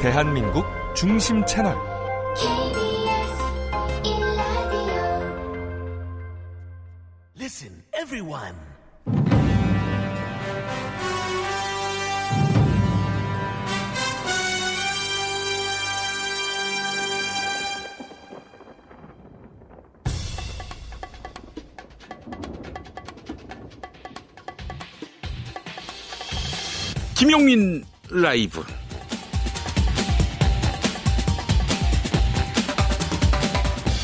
대한민국 중심 채널 KBS 1라디오. Listen, everyone. 김용민 라이브.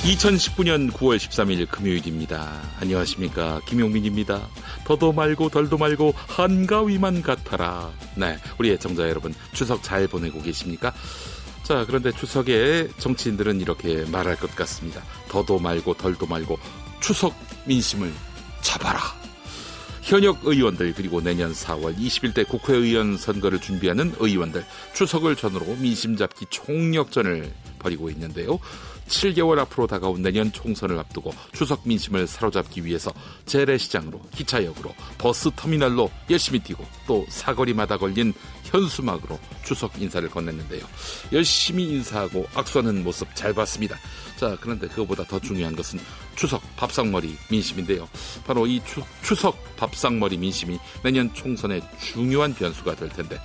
(2019년 9월 13일) 금요일입니다. 안녕하십니까, 김용민입니다. 더도 말고 덜도 말고 한가위만 같아라. 네, 우리 애청자 여러분, 추석 잘 보내고 계십니까? 자, 그런데 추석에 정치인들은 이렇게 말할 것 같습니다. 더도 말고 덜도 말고 추석 민심을 잡아라. 현역 의원들, 그리고 내년 4월 21대 국회의원 선거를 준비하는 의원들, 추석을 전후로 민심 잡기 총력전을 벌이고 있는데요. 7개월 앞으로 다가온 내년 총선을 앞두고 추석 민심을 사로잡기 위해서 재래시장으로, 기차역으로, 버스터미널로 열심히 뛰고, 또 사거리마다 걸린 현수막으로 추석 인사를 건넸는데요. 열심히 인사하고 악수하는 모습 잘 봤습니다. 자, 그런데 그것보다 더 중요한 것은 추석 밥상머리 민심인데요. 바로 이 추석 밥상머리 민심이 내년 총선의 중요한 변수가 될 텐데,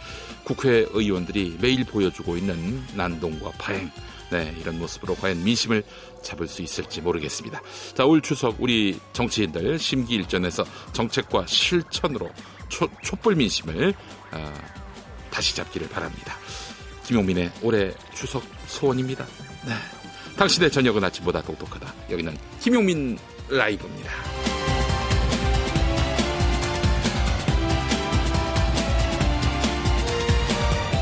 국회의원들이 매일 보여주고 있는 난동과 파행, 네, 이런 모습으로 과연 민심을 잡을 수 있을지 모르겠습니다. 자, 올 추석 우리 정치인들 심기일전에서 정책과 실천으로 촛불 민심을 다시 잡기를 바랍니다. 김용민의 올해 추석 소원입니다. 네, 당신의 저녁은 아침보다 똑똑하다. 여기는 김용민 라이브입니다.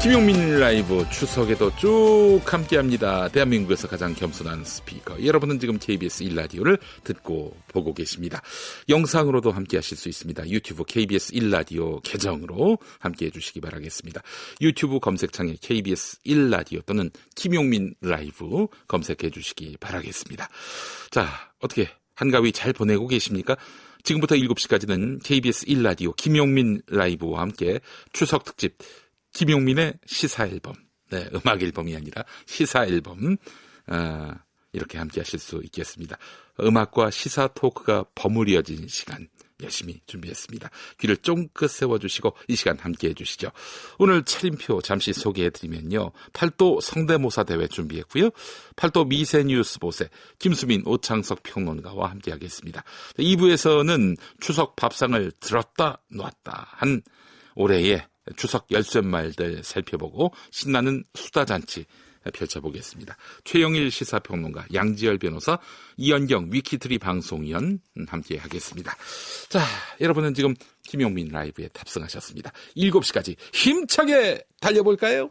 김용민 라이브, 추석에도 쭉 함께합니다. 대한민국에서 가장 겸손한 스피커, 여러분은 지금 KBS 1라디오를 듣고 보고 계십니다. 영상으로도 함께하실 수 있습니다. 유튜브 KBS 1라디오 계정으로 함께해 주시기 바라겠습니다. 유튜브 검색창에 KBS 1라디오 또는 김용민 라이브 검색해 주시기 바라겠습니다. 자, 어떻게 한가위 잘 보내고 계십니까? 지금부터 7시까지는 KBS 1라디오 김용민 라이브와 함께 추석 특집 김용민의 시사 앨범, 네, 음악 앨범이 아니라 시사 앨범, 이렇게 함께 하실 수 있겠습니다. 음악과 시사 토크가 버무려진 시간 열심히 준비했습니다. 귀를 쫑긋 세워주시고 이 시간 함께 해주시죠. 오늘 차림표 잠시 소개해드리면요. 팔도 성대모사 대회 준비했고요. 팔도 미세뉴스 보세 김수민, 오창석 평론가와 함께 하겠습니다. 2부에서는 추석 밥상을 들었다 놨다 한 올해의 추석 열쇠말들 살펴보고 신나는 수다잔치 펼쳐보겠습니다. 최영일 시사평론가, 양지열 변호사, 이현경 위키트리 방송위원 함께 하겠습니다. 자, 여러분은 지금 김용민 라이브에 탑승하셨습니다. 7시까지 힘차게 달려볼까요?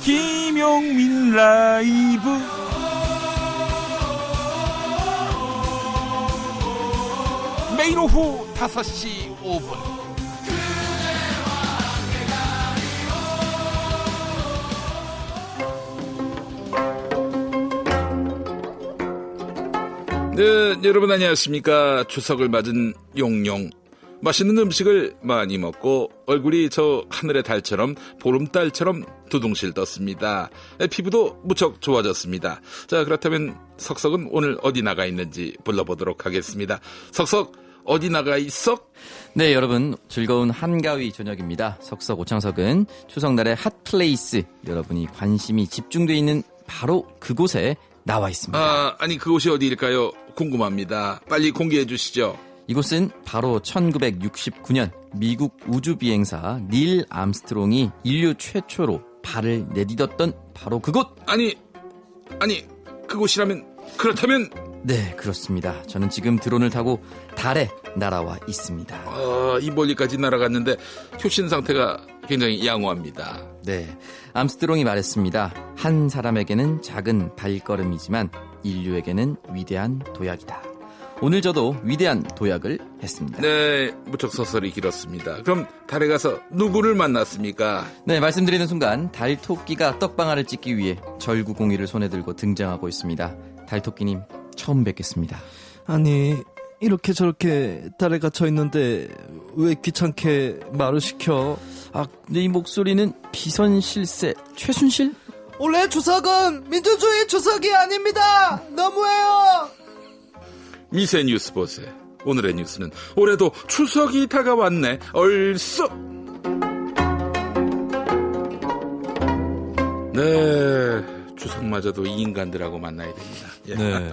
김용민 라이브 매일 오후 5시 5분 네, 여러분 안녕하십니까. 추석을 맞은 용용, 맛있는 음식을 많이 먹고 얼굴이 저 하늘의 달처럼, 보름달처럼 두둥실 떴습니다. 피부도 무척 좋아졌습니다. 자, 그렇다면 석석은 오늘 어디 나가 있는지 불러보도록 하겠습니다. 석석, 어디 나가 있어? 네, 여러분 즐거운 한가위 저녁입니다. 석석 오창석은 추석날의 핫플레이스, 여러분이 관심이 집중되어 있는 바로 그곳에 나와 있습니다. 아니 그곳이 어디일까요? 궁금합니다. 빨리 공개해 주시죠. 이곳은 바로 1969년 미국 우주비행사 닐 암스트롱이 인류 최초로 발을 내딛었던 바로 그곳! 아니 그곳이라면, 그렇다면? 네, 그렇습니다. 저는 지금 드론을 타고 달에 날아와 있습니다. 이 멀리까지 날아갔는데 효신 상태가 굉장히 양호합니다. 네, 암스트롱이 말했습니다. 한 사람에게는 작은 발걸음이지만 인류에게는 위대한 도약이다. 오늘 저도 위대한 도약을 했습니다. 네, 무척 서설이 길었습니다. 그럼 달에 가서 누구를 만났습니까? 네, 말씀드리는 순간 달토끼가 떡방아를 찍기 위해 절구공이를 손에 들고 등장하고 있습니다. 달토끼님, 처음 뵙겠습니다. 아니, 이렇게 저렇게 딸에 갇혀 있는데 왜 귀찮게 말을 시켜? 아, 근데 이 목소리는 비선실세 최순실? 원래 주석은 민주주의 주석이 아닙니다. 너무해요. 미세 뉴스 보세. 오늘의 뉴스는 올해도 추석이 다가왔네. 얼쑤. 네, 추석마저도 이 인간들하고 만나야 됩니다. 예. 네.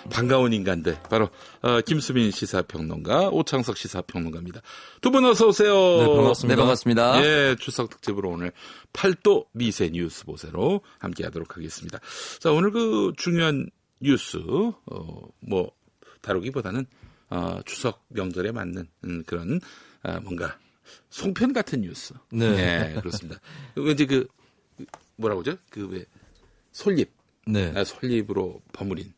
반가운 인간들 바로 김수민 시사평론가, 오창석 시사평론가입니다. 두 분 어서 오세요. 네, 반갑습니다. 네, 반갑습니다. 예, 추석 특집으로 오늘 팔도 미세 뉴스 보세로 함께하도록 하겠습니다. 자, 오늘 그 중요한 뉴스 뭐 다루기보다는 추석 명절에 맞는 그런 뭔가 송편 같은 뉴스. 네. 그렇습니다. 왠지 그 뭐라고 그러죠? 그 왜 솔잎. 네. 솔잎으로 버무린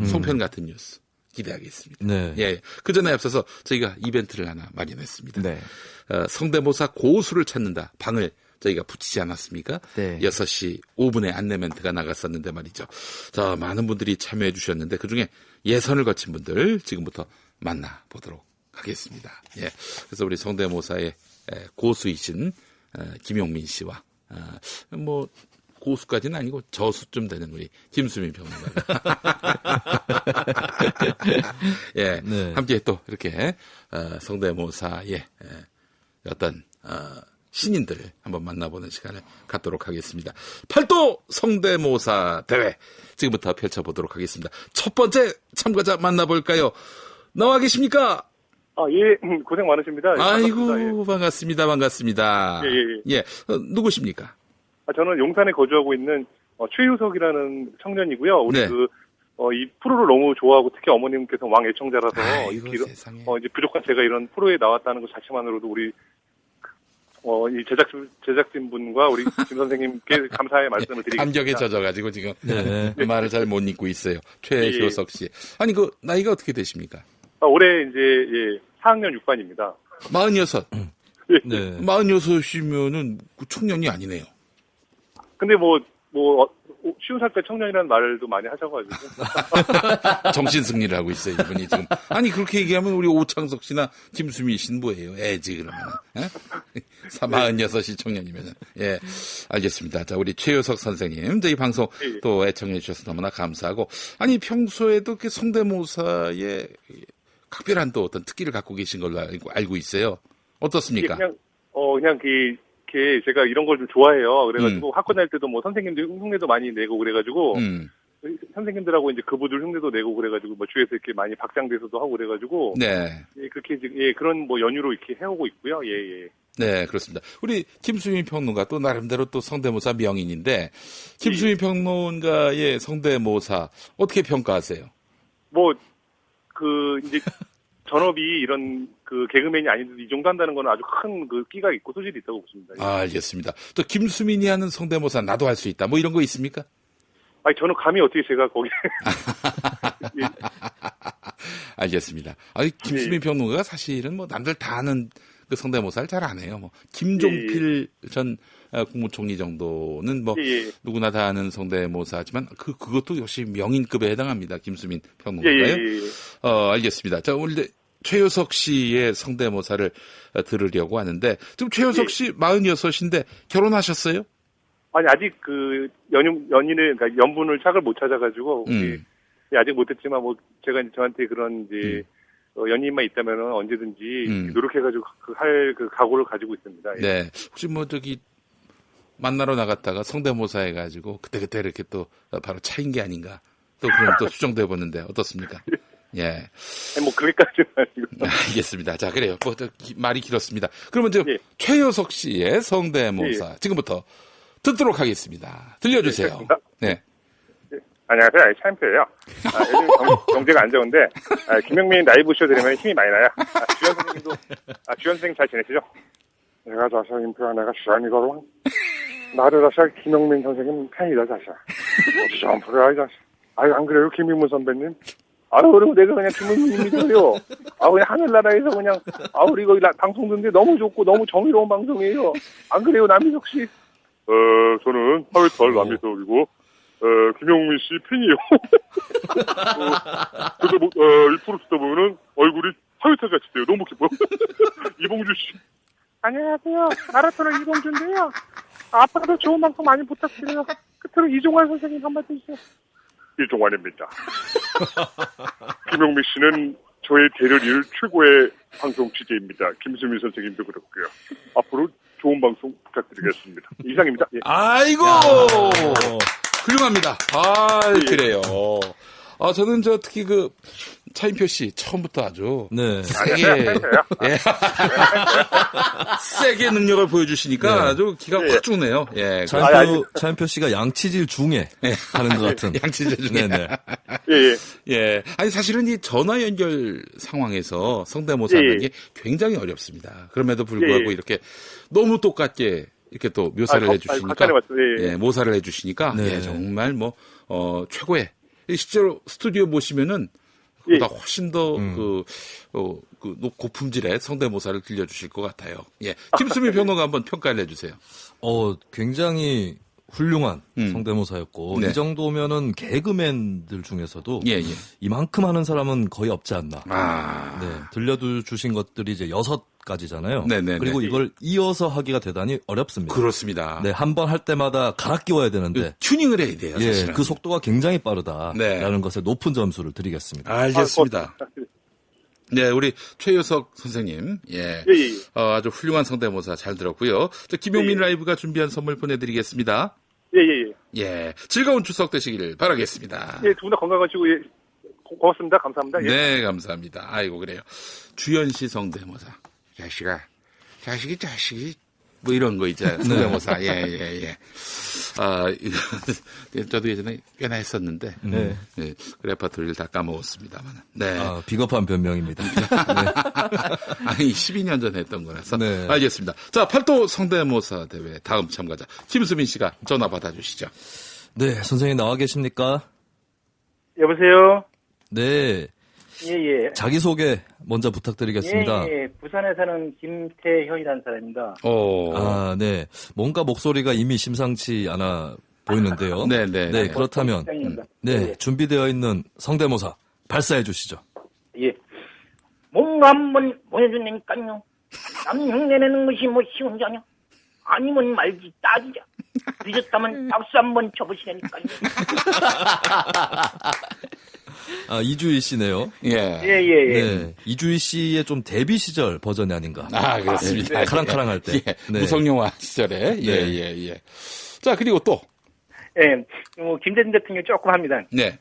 송편 같은 뉴스 기대하겠습니다. 네. 예. 그 전에 앞서서 저희가 이벤트를 하나 마련했습니다. 네. 성대모사 고수를 찾는다 방을 저희가 붙이지 않았습니까? 네. 6시 5분에 안내 멘트가 나갔었는데 말이죠. 자, 많은 분들이 참여해 주셨는데 그중에 예선을 거친 분들 지금부터 만나보도록 하겠습니다. 예. 그래서 우리 성대모사의 고수이신 김용민 씨와 뭐 고수까지는 아니고 저수쯤 되는 우리 김수민 평론가. 예, 네. 함께 또 이렇게 성대모사의 어떤 신인들 한번 만나보는 시간을 갖도록 하겠습니다. 팔도 성대모사 대회 지금부터 펼쳐보도록 하겠습니다. 첫 번째 참가자 만나볼까요? 나와 계십니까? 예, 고생 많으십니다. 아이고, 반갑습니다. 반갑습니다. 예. 누구십니까? 저는 용산에 거주하고 있는 최유석이라는 청년이고요. 우리 네. 이 프로를 너무 좋아하고 특히 어머님께서 왕 애청자라서 아이고, 세상에. 이제 부족한 제가 이런 프로에 나왔다는 것 자체만으로도 우리 이 제작진 분과 우리 김 선생님께 감사의 말씀을 드리겠습니다. 감격에 젖어가지고 지금 네. 말을 잘 못 잊고 있어요. 최효석 씨. 아니 그 나이가 어떻게 되십니까? 올해 이제 4학년 6반입니다. 46. 네. 46이면은 청년이 아니네요. 근데 쉬운 살 때 청년이라는 말도 많이 하셔가지고. 정신 승리를 하고 있어요, 이분이 지금. 아니, 그렇게 얘기하면 우리 오창석 씨나 김수미 씨는 뭐예요? 애지, 그러면은. 46이 청년이면은. 예. 알겠습니다. 자, 우리 최효석 선생님. 저희 방송 또 애청해 주셔서 너무나 감사하고. 아니, 평소에도 그 성대모사에 각별한 또 어떤 특기를 갖고 계신 걸로 알고 있어요. 어떻습니까? 그냥 제가 이런 걸 좀 좋아해요. 그래가지고 학교 다닐 때도 뭐 선생님들 흉내도 많이 내고 그래가지고 선생님들하고 이제 그분들 흉내도 내고 그래가지고 뭐 주위에서 이렇게 많이 박장대소도 하고 그래가지고 네. 그렇게 그런 뭐 연유로 이렇게 해오고 있고요. 예. 네, 그렇습니다. 우리 김수민 평론가 또 나름대로 또 성대모사 명인인데 김수민 평론가의 성대모사 어떻게 평가하세요? 이제 전업이 이런 개그맨이 아닌데도 이 정도 한다는 건 아주 큰 끼가 있고 소질이 있다고 보십니다. 알겠습니다. 또 김수민이 하는 성대모사 나도 할 수 있다. 뭐 이런 거 있습니까? 아니 저는 감히 어떻게 제가 거기 예. 알겠습니다. 김수민 평론가가 사실은 뭐 남들 다 아는 그 성대모사를 잘 안 해요. 뭐 김종필 전 국무총리 정도는 뭐 누구나 다 아는 성대모사지만 그것도 역시 명인급에 해당합니다. 김수민 평론가요. 알겠습니다. 자, 오늘 최효석 씨의 성대모사를 들으려고 하는데 지금 최효석 씨 46인데 결혼하셨어요? 아니 아직 연인을 그러니까 연분을 짝을 못 찾아가지고 아직 못했지만 뭐 제가 이제 저한테 그런 이제 연인만 있다면은 언제든지 노력해가지고 할 각오를 가지고 있습니다. 예. 네. 혹시 뭐 만나러 나갔다가 성대모사 해가지고 그때 이렇게 또 바로 차인 게 아닌가 또 그럼 또 수정돼 보는데 어떻습니까? 예. 아니, 뭐 그렇게까지는 아니고. 알겠습니다. 자, 그래요. 말이 길었습니다. 그러면 지금 최효석 씨의 성대모사 지금부터 듣도록 하겠습니다. 들려주세요. 네. 안녕하세요. 차인표예요. 요즘 경제가 안 좋은데 김영민 라이브 쇼 들으면 힘이 많이 나요. 주현 선생님도 주현 선생님 잘 지내시죠? 내가 자석인표야. 내가 주현이거든. 나를 자석 김영민 선생님 팬이다 자석. 주현 프로야 이 자석. 안 그래요 김민문 선배님? 그리고 내가 그냥 김영민입니다요. 그냥 하늘나라에서 그냥 우리 이거 방송 듣는데 너무 좋고 너무 정의로운 방송이에요. 안 그래요 남희석 씨? 저는 하회탈 남희석이고 김용민 씨 팬이에요. 그래서 뭐, 일프로 쓰다 보면은 얼굴이 화요태 같이 돼요. 너무 기뻐요. 이봉주 씨. 안녕하세요. 마라톤의 이봉주인데요. 앞으로도 좋은 방송 많이 부탁드려요. 끝으로 이종환 선생님 한마디 해주세요. 이종환입니다. 김용민 씨는 저의 대를 이을 최고의 방송 취재입니다. 김수민 선생님도 그렇고요. 앞으로 좋은 방송 부탁드리겠습니다. 이상입니다. 예. 아이고 훌륭합니다. 그래요. 저는 특히 차인표 씨 처음부터 아주 네. 세게 세게 능력을 보여주시니까 네. 아주 기가 확 죽네요. 예. 차인표 씨가 양치질 중에 하는 것 같은. 양치질 중에. 네네. 예. 아니 사실은 이 전화 연결 상황에서 성대모사 하는 게 굉장히 어렵습니다. 그럼에도 불구하고 이렇게 너무 똑같게 이렇게 또 묘사를 해주시니까, 모사를 해주시니까, 네. 정말 최고의. 실제로 스튜디오 보시면은, 보다 훨씬 더, 고품질의 성대모사를 들려주실 것 같아요. 예. 김수미 변호가 한번 평가를 해주세요. 굉장히 훌륭한 성대모사였고, 네. 이 정도면은 개그맨들 중에서도 이만큼 하는 사람은 거의 없지 않나. 네. 들려주신 것들이 이제 6가지잖아요. 네네네. 그리고 이걸 이어서 하기가 대단히 어렵습니다. 그렇습니다. 네, 한 번 할 때마다 갈아 끼워야 되는데. 튜닝을 해야 돼요, 사실은. 그 속도가 굉장히 빠르다라는 것에 높은 점수를 드리겠습니다. 알겠습니다. 네, 우리 최효석 선생님, 아주 훌륭한 성대모사 잘 들었고요. 김용민 라이브가 준비한 선물 보내드리겠습니다. 예, 즐거운 추석 되시길 바라겠습니다. 예, 두 분 다 건강하시고, 고맙습니다. 감사합니다. 예. 네, 감사합니다. 아이고, 그래요. 주연씨 성대모사. 자식이, 뭐 이런 거 있잖아요. 성대모사. 예. 저도 예전에 꽤나 했었는데, 그 레퍼토리를 다 까먹었습니다만. 네. 비겁한 변명입니다. 아니, 12년 전에 했던 거라서. 네. 알겠습니다. 자, 팔도 성대모사 대회 다음 참가자. 김수민 씨가 전화 받아주시죠. 네, 선생님 나와 계십니까? 여보세요? 네. 예. 자기소개 먼저 부탁드리겠습니다. 예. 부산에 사는 김태현이라는 사람입니다. 네. 뭔가 목소리가 이미 심상치 않아 보이는데요. 네. 그렇다면, 준비되어 있는 성대모사 발사해 주시죠. 예. 뭔가 한번 보여주니까요. 남 흉내내는 것이 뭐 쉬운 게 아니야. 아니면 말지 따지자. 늦었다면 박수 한번 쳐보시라니까요. 이주희 씨네요. 예. 네. 이주희 씨의 좀 데뷔 시절 버전이 아닌가. 그렇습니다. 카랑카랑할 때. 예. 무성영화 시절에. 예. 자, 그리고 또. 예. 김대중 대통령 조금 합니다. 네.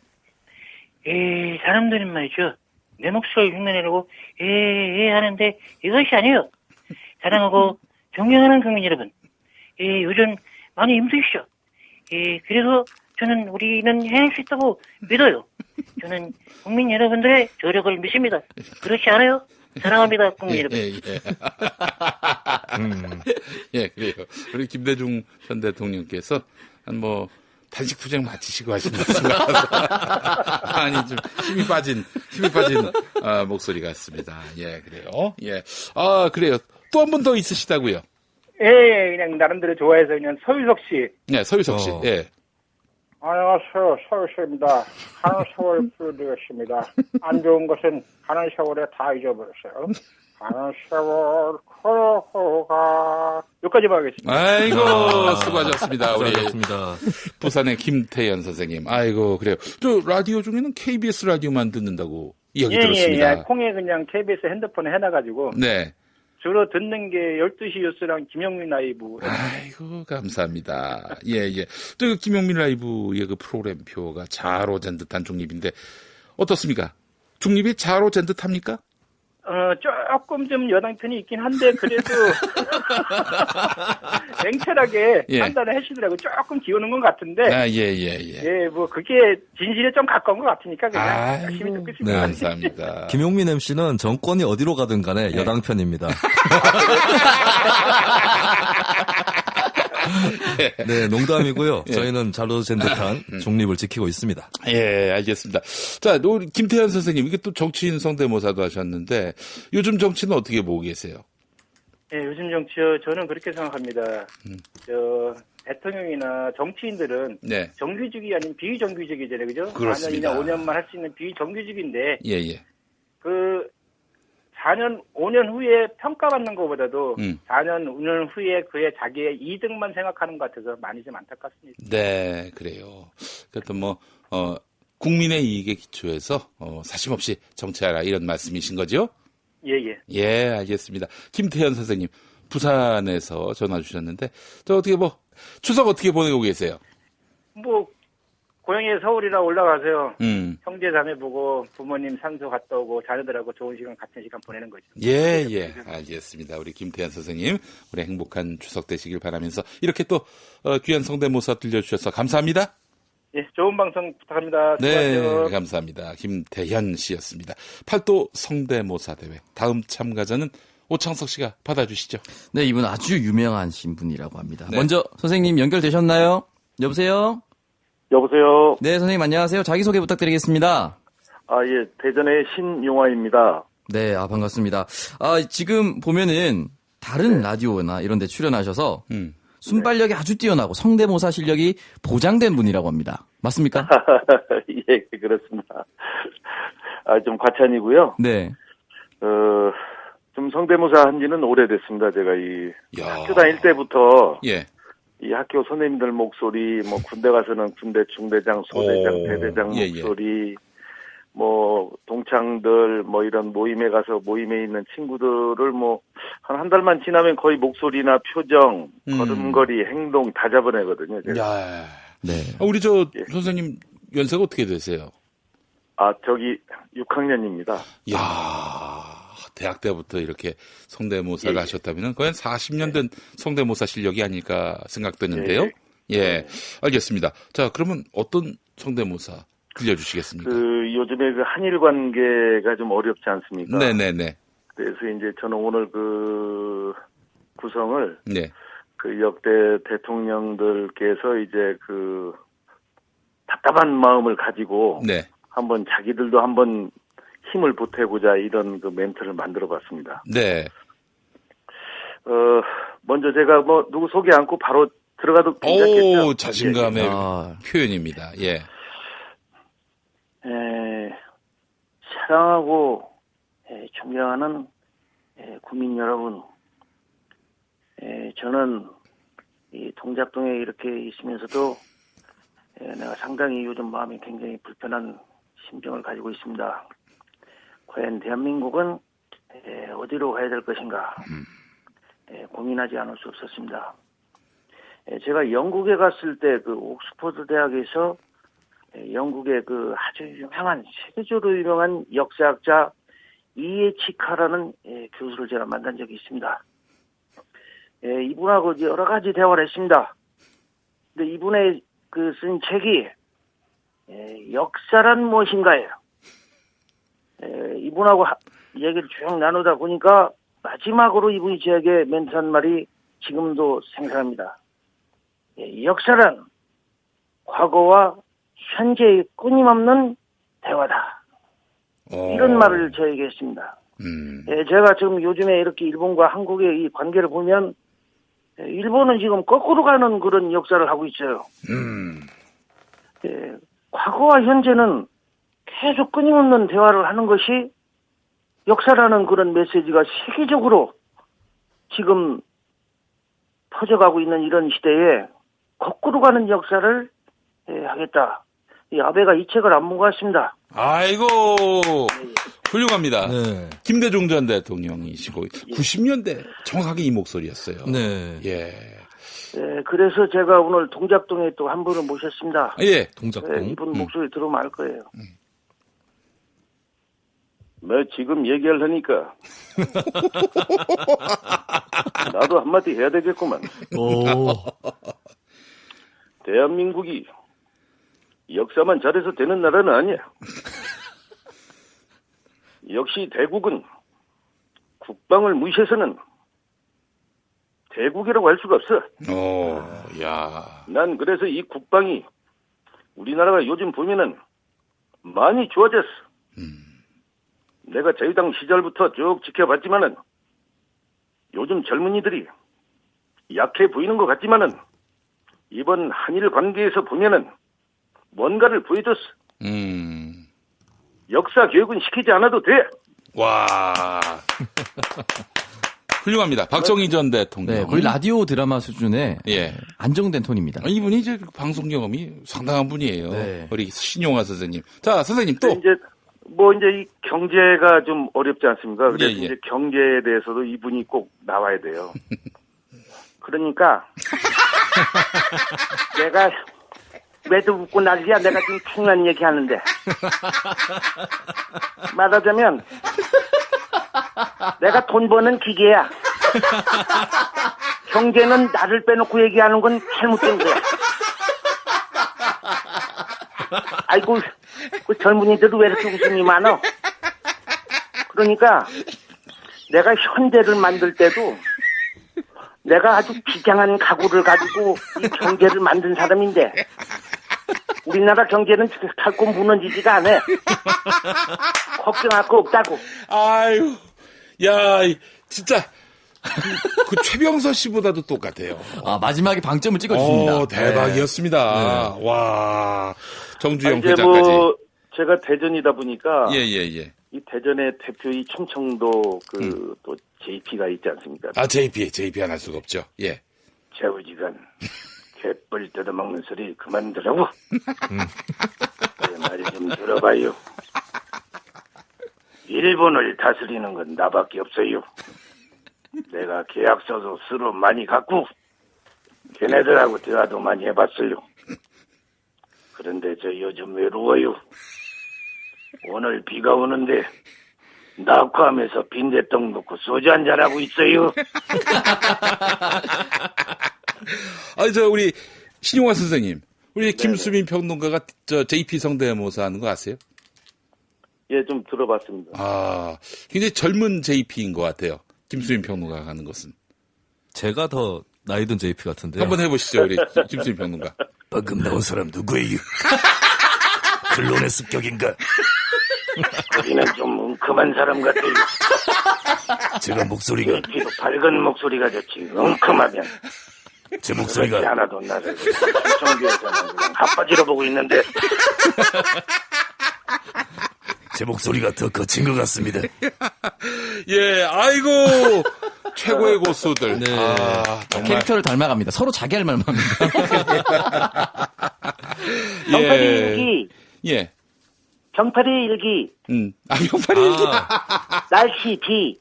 사람들은 말이죠. 내 목소리 흉내내려고 하는데 이것이 아니에요. 사랑하고 존경하는 국민 여러분. 요즘 많이 힘드시죠. 그래서 우리는 해낼 수 있다고 믿어요. 저는 국민 여러분들의 저력을 믿습니다. 그렇지 않아요? 사랑합니다, 국민 여러분. 예, 그래요. 우리 김대중 전 대통령께서 단식 투쟁 마치시고 하신 말씀 아니, 좀 힘이 빠진 목소리 같습니다. 예, 그래요. 예. 그래요. 또 한 분 더 있으시다고요? 예, 그냥 나름대로 좋아해서 그냥 서유석 씨. 네, 서유석 씨. 예. 안녕하세요, 서유석입니다. 가는 세월 풀어드렸습니다. 안 좋은 것은 가는 세월에 다 잊어버렸어요. 가는 세월 걸어가. 여기까지만 하겠습니다. 아이고, 수고하셨습니다. 우리 수고하셨습니다. 부산의 김태현 선생님. 아이고, 그래요. 저 라디오 중에는 KBS 라디오만 듣는다고 이야기 들었습니다. 예. 콩에 그냥 KBS 핸드폰에 해놔가지고. 네. 주로 듣는 게 12시 뉴스랑 김용민 라이브. 아이고, 감사합니다. 예. 또 김용민 라이브의 그 프로그램표가 잘 오젠 듯한 중립인데, 어떻습니까? 중립이 잘 오젠 듯합니까? 조금 좀 여당 편이 있긴 한데, 그래도, 냉철하게 판단을 하시더라고요. 조금 기우는 것 같은데. 예, 그게 진실에 좀 가까운 것 같으니까, 그냥 열심히 듣고 있습니다. 네, 감사합니다. 김용민 MC는 정권이 어디로 가든 간에 여당 편입니다. 네, 농담이고요. 저희는 잘로젠 듯한 중립을 지키고 있습니다. 예, 알겠습니다. 자, 우리 김태현 선생님, 이게 또 정치인 성대모사도 하셨는데, 요즘 정치는 어떻게 보고 계세요? 네, 요즘 정치요. 저는 그렇게 생각합니다. 대통령이나 정치인들은 네. 정규직이 아닌 비정규직이잖아요, 그죠? 그렇습니다. 4년이나 5년만 할 수 있는 비정규직인데, 예. 4년, 5년 후에 평가받는 것보다도 4년, 5년 후에 그의 자기의 이득만 생각하는 것 같아서 많이 좀 안타깝습니다. 네, 그래요. 그래도 국민의 이익에 기초해서 사심없이 정치하라 이런 말씀이신 거죠? 예. 예, 알겠습니다. 김태현 선생님, 부산에서 전화 주셨는데, 어떻게 추석 어떻게 보내고 계세요? 고향에 서울이라 올라가세요. 형제 자매 보고 부모님 산소 갔다 오고 자녀들하고 좋은 시간 같은 시간 보내는 거죠. 예, 알겠습니다. 우리 김태현 선생님, 우리 행복한 추석 되시길 바라면서 이렇게 또 귀한 성대모사 들려주셔서 감사합니다. 예, 좋은 방송 부탁합니다. 네, 수고하세요. 감사합니다. 김태현 씨였습니다. 팔도 성대모사 대회 다음 참가자는 오창석 씨가 받아주시죠. 네, 이분 아주 유명하신 분이라고 합니다. 네. 먼저 선생님 연결되셨나요? 여보세요? 여보세요. 네, 선생님 안녕하세요. 자기소개 부탁드리겠습니다. 예, 대전의 신용화입니다. 네, 반갑습니다. 지금 보면은 다른 라디오나 이런 데 출연하셔서 순발력이 아주 뛰어나고 성대모사 실력이 보장된 분이라고 합니다. 맞습니까? 예, 그렇습니다. 좀 과찬이고요. 네. 좀 성대모사 한 지는 오래됐습니다. 제가 학교 다닐 때부터 예. 이 학교 선생님들 목소리, 군대 가서는 군대 중대장, 소대장, 대대장 목소리, 동창들, 이런 모임에 가서 모임에 있는 친구들을 한 달만 지나면 거의 목소리나 표정, 걸음걸이, 행동 다 잡아내거든요. 제가. 야. 네. 우리 선생님 연세가 어떻게 되세요? 저기 6학년입니다. 야, 대학 때부터 이렇게 성대모사를 하셨다면 거의 한 40년 된 성대모사 실력이 아닐까 생각되는데요. 예, 알겠습니다. 자, 그러면 어떤 성대모사 들려주시겠습니까? 요즘에 한일 관계가 좀 어렵지 않습니까? 네네네. 그래서 이제 저는 오늘 구성을 네. 역대 대통령들께서 이제 답답한 마음을 가지고 네. 한번 자기들도 한번 힘을 보태고자 이런 멘트를 만들어 봤습니다. 네. 먼저 제가 누구 소개 않고 바로 들어가도 괜찮겠죠? 오, 자신감의 표현입니다. 예. 사랑하고 존경하는 국민 여러분, 저는 이 동작동에 이렇게 있으면서도 내가 상당히 요즘 마음이 굉장히 불편한 심정을 가지고 있습니다. 과연 대한민국은 어디로 가야 될 것인가 고민하지 않을 수 없었습니다. 제가 영국에 갔을 때 옥스퍼드 대학에서 영국의 아주 유명한 세계적으로 유명한 역사학자 이에 치카라는 교수를 제가 만난 적이 있습니다. 이분하고 여러 가지 대화를 했습니다. 근데 이분의 쓴 책이 역사란 무엇인가예요. 이분하고 얘기를 쭉 나누다 보니까 마지막으로 이분이 저에게 멘트한 말이 지금도 생생합니다. 역사란 과거와 현재의 끊임없는 대화다. 이런 말을 저에게 했습니다. 제가 지금 요즘에 이렇게 일본과 한국의 이 관계를 보면 일본은 지금 거꾸로 가는 그런 역사를 하고 있어요. 과거와 현재는 계속 끊임없는 대화를 하는 것이 역사라는 그런 메시지가 세계적으로 지금 퍼져가고 있는 이런 시대에 거꾸로 가는 역사를 하겠다. 이 아베가 이 책을 안 본 것 같습니다. 아이고, 훌륭합니다. 네. 김대중 전 대통령이시고 90년대 정확하게 이 목소리였어요. 네. 예. 그래서 제가 오늘 동작동에 또 한 분을 모셨습니다. 예. 동작동. 이분 목소리 들으면 알 거예요. 지금 얘기하려니까 나도 한마디 해야 되겠구만. 오. 대한민국이 역사만 잘해서 되는 나라는 아니야. 역시 대국은 국방을 무시해서는 대국이라고 할 수가 없어. 야. 난 그래서 이 국방이 우리나라가 요즘 보면은 많이 좋아졌어. 내가 자유당 시절부터 쭉 지켜봤지만은 요즘 젊은이들이 약해 보이는 것 같지만은 이번 한일 관계에서 보면은 뭔가를 보여줬어. 역사 교육은 시키지 않아도 돼. 와. 훌륭합니다. 박정희 전 대통령. 네, 거의 라디오 드라마 수준의 예. 안정된 톤입니다. 이분이 이제 방송 경험이 상당한 분이에요. 네. 우리 신용화 선생님. 자, 선생님 또. 이제 이 경제가 좀 어렵지 않습니까? 그래서 예, 예. 이제 경제에 대해서도 이분이 꼭 나와야 돼요. 그러니까 내가 왜도 웃고 난리야? 내가 지금 중요한 얘기하는데 말하자면 내가 돈 버는 기계야. 경제는 나를 빼놓고 얘기하는 건 잘못된 거야. 아이고, 그 젊은이들은 왜 이렇게 웃음이 많어? 그러니까 내가 현대를 만들 때도 내가 아주 비장한 각오를 가지고 이 경제를 만든 사람인데 우리나라 경제는 결코 무너지지가 않아. 걱정할 거 없다고. 아유, 야, 진짜 그 최병서 씨보다도 똑같아요. 아, 마지막에 방점을 찍어주십니다. 대박이었습니다. 네. 와, 정주영 이제 회장까지. 제가 대전이다 보니까 예. 이 대전의 대표이 충청도 또 JP가 있지 않습니까? 아, JP 안 할 수가 없죠. 예. 좌우지간 개뿔 뜯어먹는 소리 그만 들라고. 내 말 좀 들어봐요. 일본을 다스리는 건 나밖에 없어요. 내가 계약서도 쓰러 많이 갖고 걔네들하고 대화도 많이 해봤어요. 그런데 저 요즘 외로워요. 오늘 비가 오는데 낙화하면서 빈대떡 놓고 소주 한잔하고 있어요. 우리 신용화 선생님, 우리 김수민 평론가가 저 JP 성대모사 하는 거 아세요? 예, 좀 들어봤습니다. 아, 굉장히 젊은 JP인 것 같아요. 김수민 평론가가 하는 것은. 제가 더 나이 든 JP 같은데요. 한번 해보시죠, 우리 김수민 평론가. 방금 나온 사람 누구예요? 클론의 습격인가? 우리는 좀 웅큼한 사람 같아요. 제가 목소리가 JP도 밝은 목소리가 좋지. 웅큼하면. 제 그렇지 목소리가 않아도 나를 시청자잖아. 그냥 핫바지로 보고 있는데. 제 목소리가 더 거친 것 같습니다. 예, 아이고 최고의 고수들. 네. 아, 정말. 캐릭터를 닮아갑니다. 서로 자기 할 말만 합니다. 병파리 일기. 예. 병파리 일기. 병파리 일기. 날씨 비.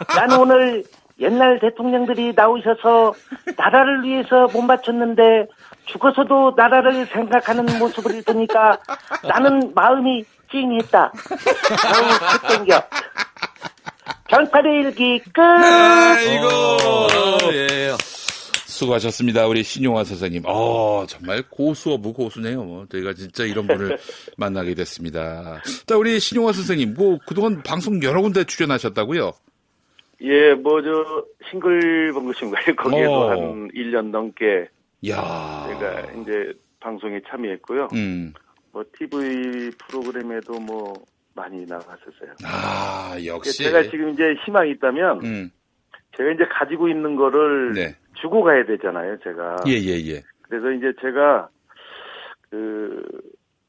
나는 오늘 옛날 대통령들이 나오셔서 나라를 위해서 못 바쳤는데 죽어서도 나라를 생각하는 모습을 보니까 나는 마음이 찡했다. 아우, 땡겨. 병파리 일기 끝. 아이고. 예. 수고하셨습니다. 우리 신용화 선생님. 정말 고수 오브 고수네요. 저희가 진짜 이런 분을 만나게 됐습니다. 자, 우리 신용화 선생님, 그동안 방송 여러 군데 출연하셨다고요? 예, 싱글벙글싱글 거기에도 한 1년 넘게 야. 제가 이제 방송에 참여했고요. TV 프로그램에도 많이 나갔었어요. 아, 역시. 제가 지금 이제 희망이 있다면 제가 이제 가지고 있는 거를 네. 주고 가야 되잖아요, 제가. 예. 그래서 이제 제가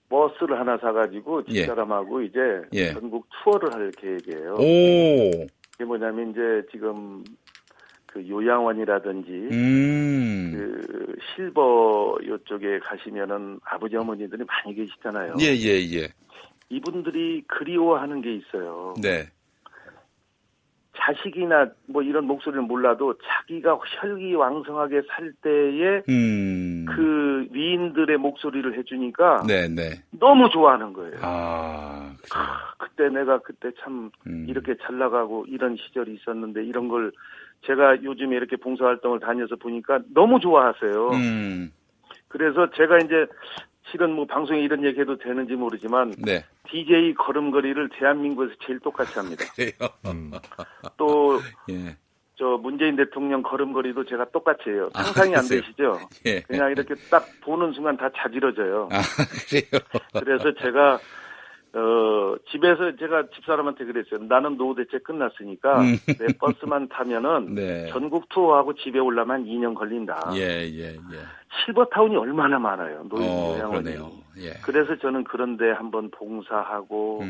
버스를 하나 사가지고 집사람하고 이제 전국 투어를 할 계획이에요. 오. 그게 뭐냐면 이제 지금 그 요양원이라든지 그 실버 요쪽에 가시면은 아버지 어머니들이 많이 계시잖아요. 예. 이분들이 그리워하는 게 있어요. 네. 자식이나 이런 목소리를 몰라도 자기가 혈기왕성하게 살 때에 그 위인들의 목소리를 해주니까 네. 너무 좋아하는 거예요. 아, 그때 내가 참 이렇게 잘 나가고 이런 시절이 있었는데 이런 걸 제가 요즘에 이렇게 봉사활동을 다녀서 보니까 너무 좋아하세요. 그래서 제가 이제 실은 방송에 이런 얘기해도 되는지 모르지만 네. DJ 걸음걸이를 대한민국에서 제일 똑같이 합니다. 그래요? 또 예. 문재인 대통령 걸음걸이도 제가 똑같이 해요. 상상이 안 되시죠? 예. 그냥 이렇게 딱 보는 순간 다 자지러져요. 아, 그래요? 그래서 제가 집에서 제가 집사람한테 그랬어요. 나는 노후 대책 끝났으니까 내 버스만 타면은 네. 전국 투어하고 집에 오려면 2년 걸린다. 예. 실버타운이 얼마나 많아요. 노인요양원이. 그러네요. 예. 그래서 저는 그런데 한번 봉사하고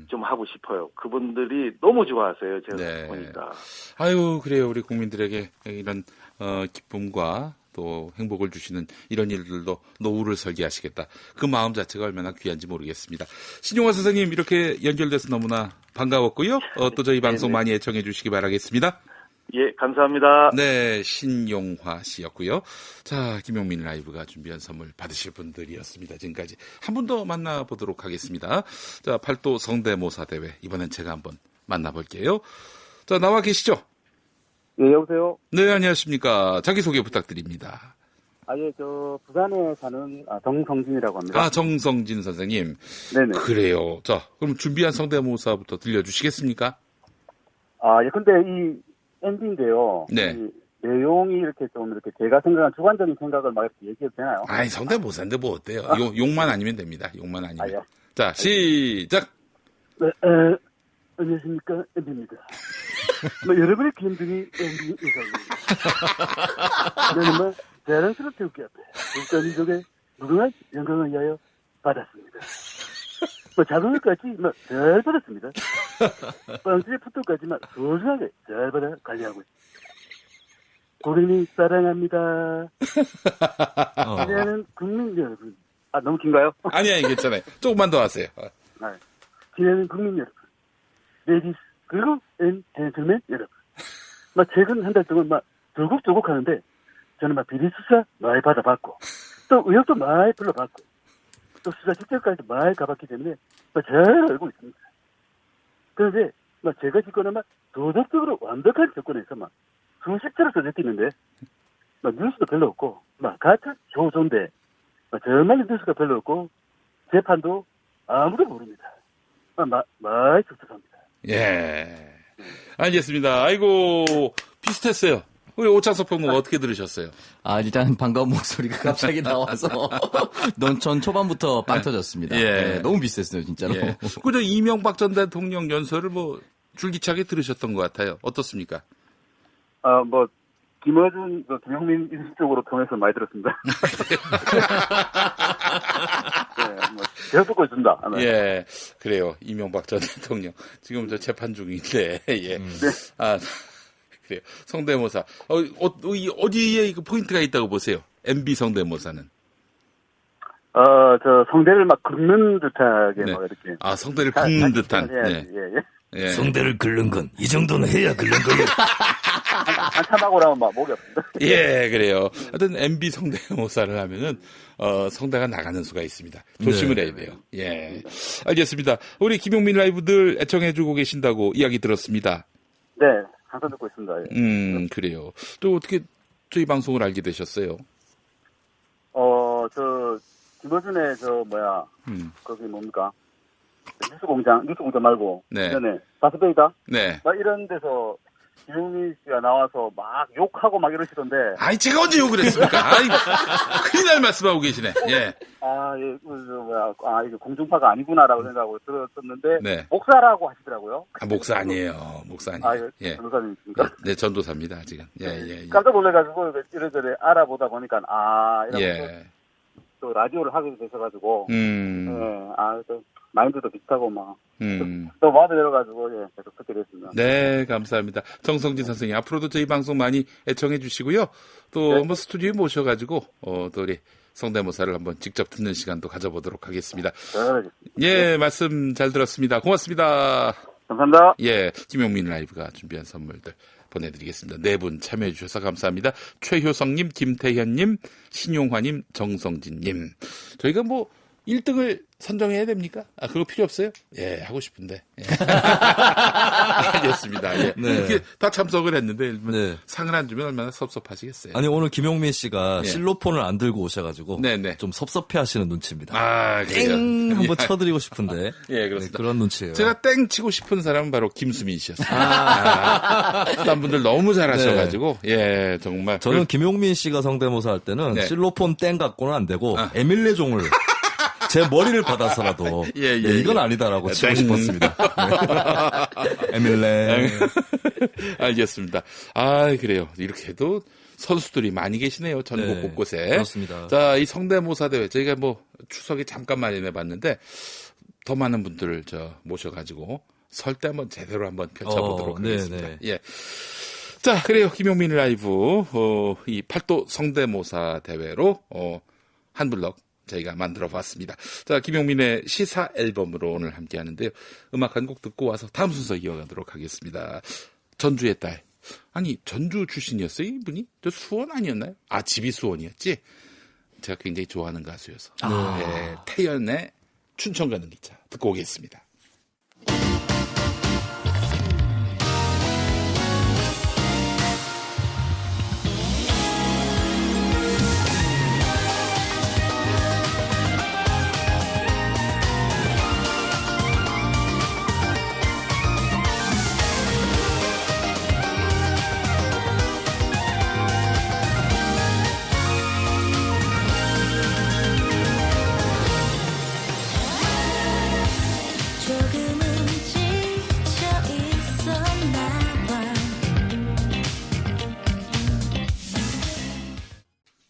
좀 하고 싶어요. 그분들이 너무 좋아하세요. 제가 네. 보니까. 아유, 그래요. 우리 국민들에게 이런 기쁨과 또 행복을 주시는 이런 일들도 노후를 설계하시겠다. 그 마음 자체가 얼마나 귀한지 모르겠습니다. 신용화 선생님 이렇게 연결돼서 너무나 반가웠고요. 또 저희 방송 많이 애청해 주시기 바라겠습니다. 예, 감사합니다. 네, 신용화 씨였고요. 자, 김용민 라이브가 준비한 선물 받으실 분들이었습니다. 지금까지 한 분 더 만나보도록 하겠습니다. 자, 팔도 성대모사 대회 이번엔 제가 한번 만나볼게요. 자, 나와 계시죠? 예, 여보세요? 네, 안녕하십니까. 자기소개 부탁드립니다. 예, 저, 부산에 사는, 정성진이라고 합니다. 정성진 선생님. 네네. 그래요. 자, 그럼 준비한 성대모사부터 들려주시겠습니까? 예, 근데 이 엔딩인데요. 네. 이 내용이 이렇게 좀 이렇게 제가 생각한 주관적인 생각을 막 이렇게 얘기해도 되나요? 아니, 성대모사인데 뭐 어때요? 욕만 아니면 됩니다. 욕만 아니면. 예. 자, 시작! 네, 안녕하십니까, 엠비입니다. 여러분의 귀염둥이 엠비 인사입니다. 나는 자랑스럽게 웃기 앞에 국가민족의 무궁한 영광을 위하여 받았습니다. 자동일까지 잘 받았습니다. 빵집의 푸토까지만 소중하게 잘 받아 관리하고 있습니다. 고객님 사랑합니다. 기대하는 국민 여러분. 너무 긴가요? 아니야, 괜찮아요. 조금만 더 하세요. 기대하는 국민 여러분. 레디스 그리고 젠틀맨 여러분. 최근 한 달 동안 조국조국 하는데 저는 비리 수사 많이 받아봤고 또 의혹도 많이 불러봤고 또 수사 직전까지 많이 가봤기 때문에 잘 알고 있습니다. 그런데 제가 짓거나 도덕적으로 완벽한 조건에서 수십 차례 써졌는데 뉴스도 별로 없고 같은 교조인데 정말 뉴스가 별로 없고 재판도 아무도 모릅니다. 많이 섭섭합니다. 예. 알겠습니다. 아이고, 비슷했어요. 우리 오창석 평론 어떻게 들으셨어요? 일단 반가운 목소리가 갑자기 나와서 전 초반부터 빵 터졌습니다. 네, 너무 비슷했어요, 진짜로. 예. 그저 이명박 전 대통령 연설을 줄기차게 들으셨던 것 같아요. 어떻습니까? 김어준, 김용민 인식적으로 통해서 많이 들었습니다. 계속 듣고 있습니다. 예, 그래요. 이명박 전 대통령. 지금 재판 중인데, 예. 그래요. 성대모사. 어디에 포인트가 있다고 보세요? MB 성대모사는. 성대를 긁는 듯하게 이렇게. 성대를 긁는 듯한. 예. 성대를 긁는 건 이 정도는 해야 긁는 거예요. 한참 하고 나면 목이 없습니다. 예, 그래요. 하여튼 MB 성대모사를 하면은 성대가 나가는 수가 있습니다. 조심을 해야 돼요. 예, 알겠습니다. 우리 김용민 라이브들 애청해주고 계신다고 이야기 들었습니다. 네, 항상 듣고 있습니다. 예. 그래요. 또 어떻게 저희 방송을 알게 되셨어요? 김어준의 거기 뭡니까? 뉴스공장 말고. 네. 다스베이다? 네. 이런 데서 김용민 씨가 나와서 욕하고 이러시던데. 제가 언제 욕을 했습니까? 큰일 날 말씀하고 계시네. 예. 이게 공중파가 아니구나라고 생각하고 들었었는데. 네. 목사라고 하시더라고요. 목사 아니에요. 목사 아니에요. 예. 전도사님이십니까? 네, 전도사입니다, 아직은. 예. 깜짝 놀래가지고 이래저래 알아보다 보니까, 예. 또 라디오를 하게 되셔가지고. 또 마인드도 비슷하고 또 마음에 들어가지고 계속 듣게 됐습니다. 네, 감사합니다. 정성진 선생님 앞으로도 저희 방송 많이 애청해 주시고요. 또 한번 스튜디오에 모셔가지고 또 우리 성대모사를 한번 직접 듣는 시간도 가져보도록 하겠습니다. 예, 말씀 잘 들었습니다. 고맙습니다. 감사합니다. 예, 김용민 라이브가 준비한 선물들 보내드리겠습니다. 네 분 참여해 주셔서 감사합니다. 최효성님, 김태현님, 신용화님, 정성진님. 저희가 1등을 선정해야 됩니까? 그거 필요 없어요? 예, 하고 싶은데. 예. 알겠습니다. 예. 네. 이렇게 다 참석을 했는데 상을 안 주면 얼마나 섭섭하시겠어요. 아니, 오늘 김용민 씨가 실로폰을 안 들고 오셔가지고 좀 섭섭해 하시는 눈치입니다. 땡! 한번 쳐드리고 싶은데. 예, 그렇습니다. 그런 눈치예요. 제가 땡 치고 싶은 사람은 바로 김수민 씨였어요. 다른 분들 너무 잘하셔가지고. 예, 정말. 저는 김용민 씨가 성대모사 할 때는 실로폰 땡 갖고는 안 되고 에밀레종을 제 머리를 받아서라도 예, 네, 이건 아니다라고 치고 싶었습니다. 네. 에밀레. 알겠습니다. 아, 그래요. 이렇게 해도 선수들이 많이 계시네요. 전국 네, 곳곳에. 그렇습니다. 자, 이 성대모사 대회 저희가 뭐 추석에 잠깐 마련해 봤는데 더 많은 분들을 모셔가지고 설 때 한번 제대로 한번 펼쳐보도록 하겠습니다. 네네. 예. 자, 그래요. 김용민 라이브 이 팔도 성대모사 대회로 한 블럭 저희가 만들어 봤습니다. 자, 김용민의 시사 앨범으로 오늘 함께 하는데요. 음악 한 곡 듣고 와서 다음 순서 이어가도록 하겠습니다. 전주의 딸. 아니, 전주 출신이었어요, 이분이? 저 수원 아니었나요? 아, 집이 수원이었지? 제가 굉장히 좋아하는 가수여서. 네, 태연의 춘천 가는 기차 듣고 오겠습니다. 조금은 지쳐 있었나 봐.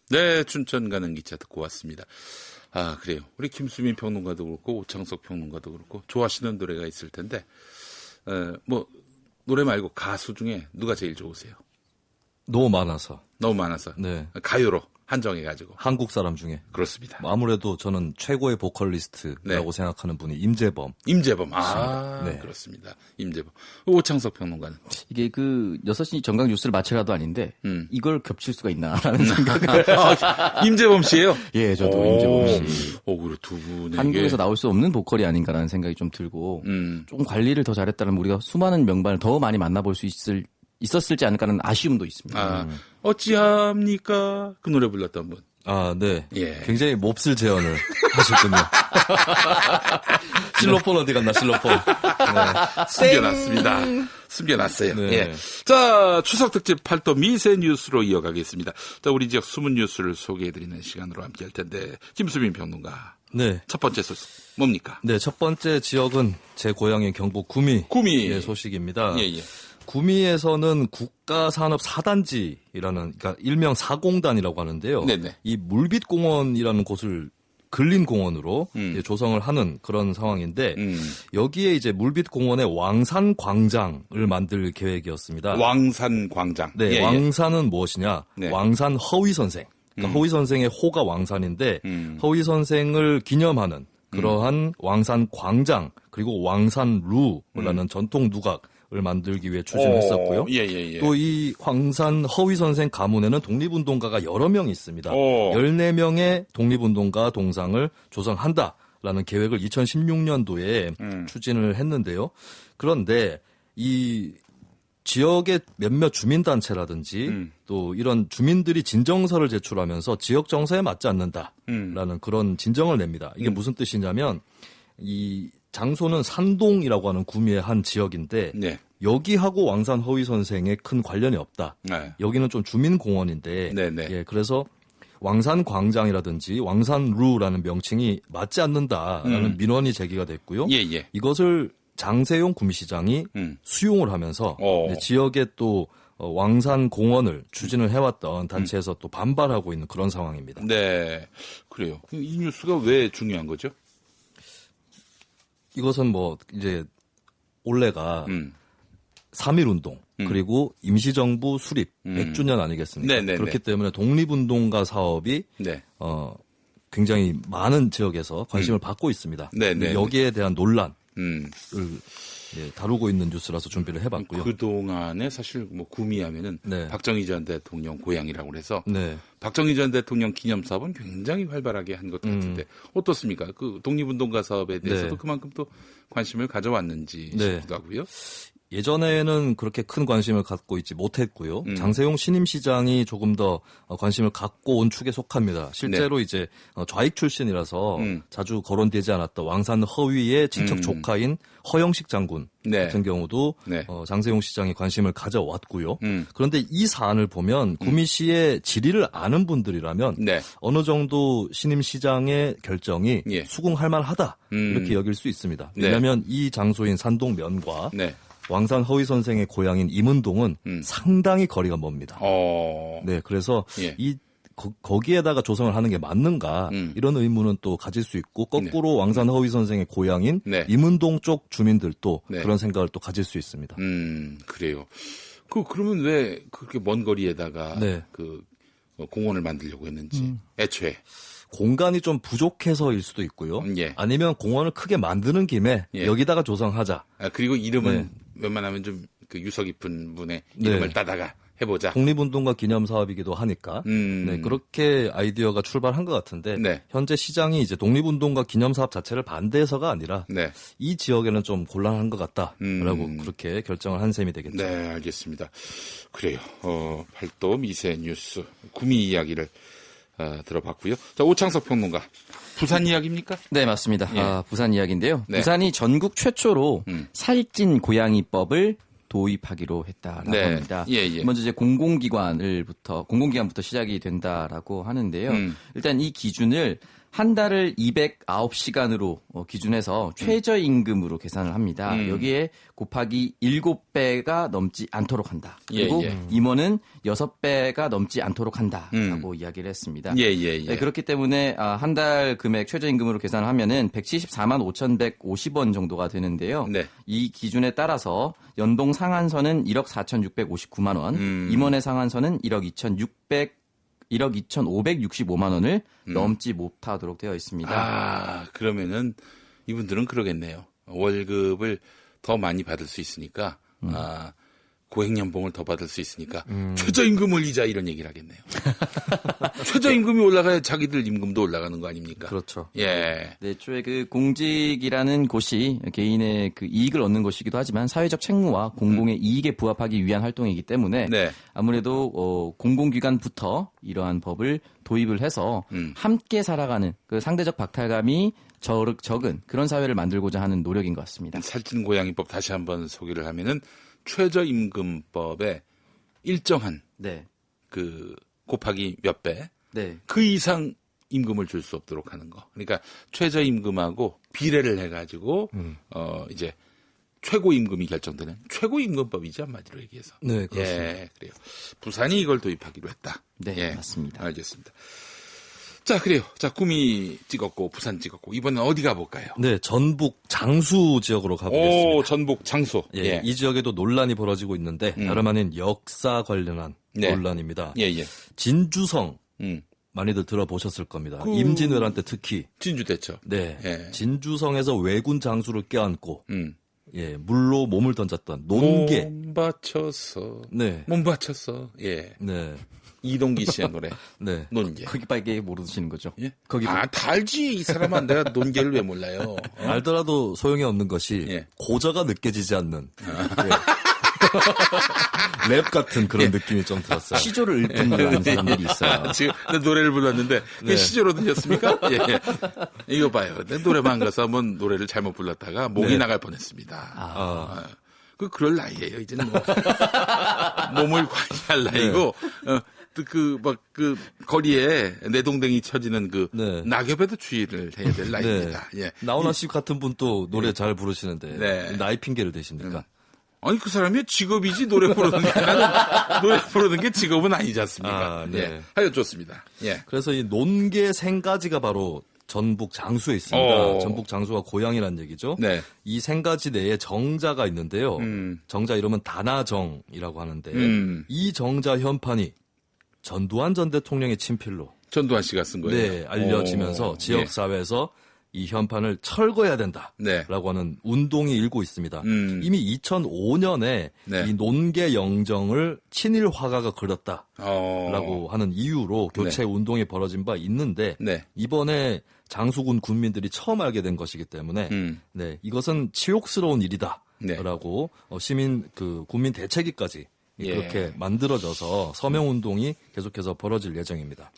네, 춘천 가는 기차 듣고 왔습니다. 아, 그래요. 우리 김수민 평론가도 그렇고 오창석 평론가도 그렇고 좋아하시는 노래가 있을 텐데 뭐 노래 말고 가수 중에 누가 제일 좋으세요? 너무 많아서. 너무 많아서. 네. 가요로 한정해가지고. 한국 사람 중에. 그렇습니다. 아무래도 저는 최고의 보컬리스트라고 네. 생각하는 분이 임재범. 임재범. 아, 네. 그렇습니다. 임재범. 오창석 평론가는. 이게 그 6시 정강 뉴스를 마치라도 아닌데 이걸 겹칠 수가 있나라는 생각을. 임재범 씨예요? 예, 저도 임재범 씨. 그래 두 분에게 한국에서 나올 수 없는 보컬이 아닌가라는 생각이 좀 들고 좀 관리를 더 잘했다면 우리가 수많은 명반을 더 많이 만나볼 수 있었을지 않을까라는 아쉬움도 있습니다. 아, 어찌합니까? 그 노래 불렀던 분. 아, 네. 예. 굉장히 몹쓸 제언을 하셨군요. 실로폰 어디 갔나, 실로폰. 네. 숨겨놨습니다. 숨겨놨어요. 네. 예. 자, 추석 특집 팔도 미세 뉴스로 이어가겠습니다. 자, 우리 지역 숨은 뉴스를 소개해드리는 시간으로 함께 할 텐데, 김수민 평론가. 네. 첫 번째 소식, 뭡니까? 네, 첫 번째 지역은 제 고향인 경북 구미의 소식입니다. 예, 예. 구미에서는 국가산업 4단지라는, 그러니까 일명 사공단이라고 하는데요. 네네. 이 물빛공원이라는 곳을 근린공원으로 이제 조성을 하는 그런 상황인데 여기에 이제 물빛공원의 왕산광장을 만들 계획이었습니다. 왕산광장. 네, 예, 왕산은 무엇이냐? 네. 왕산 허위 선생. 그러니까 허위 선생의 호가 왕산인데 허위 선생을 기념하는 그러한 왕산 광장 그리고 왕산 루라는 전통 누각을 만들기 위해 추진했었고요. 예. 또 이 황산 허위 선생 가문에는 독립운동가가 여러 명 있습니다. 14명의 독립운동가 동상을 조성한다라는 계획을 2016년도에 추진을 했는데요. 그런데 이 지역의 몇몇 주민단체라든지 또 이런 주민들이 진정서를 제출하면서 지역 정서에 맞지 않는다라는 그런 진정을 냅니다. 이게 무슨 뜻이냐면 이 장소는 산동이라고 하는 구미의 한 지역인데 네. 여기하고 왕산 허위 선생에 큰 관련이 없다. 네. 여기는 좀 주민공원인데 예, 그래서 왕산 광장이라든지 왕산 루라는 명칭이 맞지 않는다라는 민원이 제기가 됐고요. 예. 이것을 장세용 구미시장이 수용을 하면서 지역에 또 왕산 공원을 추진을 해왔던 단체에서 또 반발하고 있는 그런 상황입니다. 네, 그래요. 이 뉴스가 왜 중요한 거죠? 이것은 뭐 이제 올해가 3.1운동 그리고 임시정부 수립 100주년 아니겠습니까? 네네네. 그렇기 때문에 독립운동가 사업이 굉장히 많은 지역에서 관심을 받고 있습니다. 여기에 대한 논란을 다루고 있는 뉴스라서 준비를 해봤고요. 그동안에 사실 뭐 구미하면은 박정희 전 대통령 고향이라고 해서 네. 박정희 전 대통령 기념 사업은 굉장히 활발하게 한 것 같은데 어떻습니까? 그 독립운동가 사업에 대해서도 그만큼 또 관심을 가져왔는지 싶기도 하고요. 예전에는 그렇게 큰 관심을 갖고 있지 못했고요. 장세용 신임 시장이 조금 더 관심을 갖고 온 축에 속합니다. 실제로 이제 좌익 출신이라서 자주 거론되지 않았던 왕산 허위의 친척 조카인 허영식 장군 같은 경우도 장세용 시장이 관심을 가져왔고요. 그런데 이 사안을 보면 구미시의 지리를 아는 분들이라면 어느 정도 신임 시장의 결정이 수긍할 만하다 이렇게 여길 수 있습니다. 왜냐하면 이 장소인 산동면과 왕산 허위 선생의 고향인 임은동은 상당히 거리가 멉니다. 네, 그래서 거기에다가 조성을 하는 게 맞는가 이런 의문은 또 가질 수 있고 거꾸로 왕산 허위 선생의 고향인 임은동 쪽 주민들도 그런 생각을 또 가질 수 있습니다. 그래요. 그러면 왜 그렇게 먼 거리에다가 그 공원을 만들려고 했는지 애초에. 공간이 좀 부족해서일 수도 있고요. 아니면 공원을 크게 만드는 김에 여기다가 조성하자. 그리고 이름은 웬만하면 좀 그 유서 깊은 분의 이름을 따다가 해보자. 독립운동가 기념사업이기도 하니까 그렇게 아이디어가 출발한 것 같은데 현재 시장이 이제 독립운동가 기념사업 자체를 반대해서가 아니라 이 지역에는 좀 곤란한 것 같다라고 그렇게 결정을 한 셈이 되겠죠. 네, 알겠습니다. 그래요. 팔도 미세 뉴스 구미 이야기를 들어봤고요. 자, 오창석 평론가. 부산 이야기입니까? 네, 맞습니다. 부산 이야기인데요. 부산이 전국 최초로 살찐 고양이법을 도입하기로 했다라고 합니다. 먼저 이제 공공기관부터 시작이 된다라고 하는데요. 일단 이 기준을 한 달을 209시간으로 기준해서 최저임금으로 계산을 합니다. 여기에 곱하기 7배가 넘지 않도록 한다. 그리고 임원은 6배가 넘지 않도록 한다라고 이야기를 했습니다. 네, 그렇기 때문에 한 달 금액 최저임금으로 계산을 하면은 174만 5,150원 정도가 되는데요. 이 기준에 따라서 연동 상한선은 1억 4,659만 원, 임원의 상한선은 1억 2,565만 원을 넘지 못하도록 되어 있습니다. 그러면은 이분들은 그러겠네요. 월급을 더 많이 받을 수 있으니까, 고액연봉을 더 받을 수 있으니까, 최저임금 올리자 이런 얘기를 하겠네요. 최저임금이 올라가야 자기들 임금도 올라가는 거 아닙니까? 그렇죠. 네, 애초에 그 공직이라는 곳이 개인의 그 이익을 얻는 것이기도 하지만 사회적 책무와 공공의 이익에 부합하기 위한 활동이기 때문에 아무래도 공공기관부터 이러한 법을 도입을 해서 함께 살아가는 그 상대적 박탈감이 적은 그런 사회를 만들고자 하는 노력인 것 같습니다. 살찐 고양이법 다시 한번 소개를 하면은 최저임금법에 일정한 그 곱하기 몇 배, 그 이상 임금을 줄 수 없도록 하는 거. 그러니까 최저임금하고 비례를 해가지고 이제 최고임금이 결정되는 최고임금법이죠, 한마디로 얘기해서. 네, 그렇습니다. 그래요. 부산이 이걸 도입하기로 했다. 네, 맞습니다. 알겠습니다. 자, 그래요. 자, 구미 찍었고 부산 찍었고 이번엔 어디 가볼까요? 네, 전북 장수 지역으로 가보겠습니다. 전북 장수. 이 지역에도 논란이 벌어지고 있는데 다름 아닌 역사 관련한 논란입니다. 진주성 많이들 들어보셨을 겁니다. 임진왜란 때 특히 진주됐죠. 진주성에서 왜군 장수를 껴안고 물로 몸을 던졌던 논계. 몸 바쳐서. 이동기 씨의 노래. 논계. 거기밖에 모르시는 거죠? 다 알지. 이 사람은 내가 논계를 왜 몰라요? 알더라도 소용이 없는 것이 고저가 느껴지지 않는 랩 같은 그런 느낌이 좀 들었어요. 시조를 읊는 사람들이 있어요. 지금 노래를 불렀는데 시조로 들렸습니까? 이거 봐요. 내 노래방 가서 한번 노래를 잘못 불렀다가 목이 나갈 뻔했습니다. 그럴 나이예요. 이제는 뭐 몸을 관리할 나이고 거리에 내동댕이 쳐지는 낙엽에도 주의를 해야 될 나이입니다. 나훈아 씨 같은 분도 노래 잘 부르시는데 나이 핑계를 대십니까? 아니 그 사람이 직업이지 노래 부르는 게 노래 부르는 게 직업은 아니지 않습니까? 하여 좋습니다. 그래서 이 논계 생가지가 바로 전북 장수에 있습니다. 전북 장수가 고향이라는 얘기죠. 이 생가지 내에 정자가 있는데요. 정자 이름은 다나정이라고 하는데 이 정자 현판이 전두환 전 대통령의 친필로 전두환 씨가 쓴 거예요. 알려지면서 지역 사회에서 이 현판을 철거해야 된다라고 하는 운동이 일고 있습니다. 이미 2005년에 이 논계 영정을 친일 화가가 그렸다라고 하는 이유로 교체 운동이 벌어진 바 있는데 이번에 장수군 군민들이 처음 알게 된 것이기 때문에 이것은 치욕스러운 일이다. 네. 시민 국민 대책위까지 그렇게 만들어져서 서명 운동이 계속해서 벌어질 예정입니다.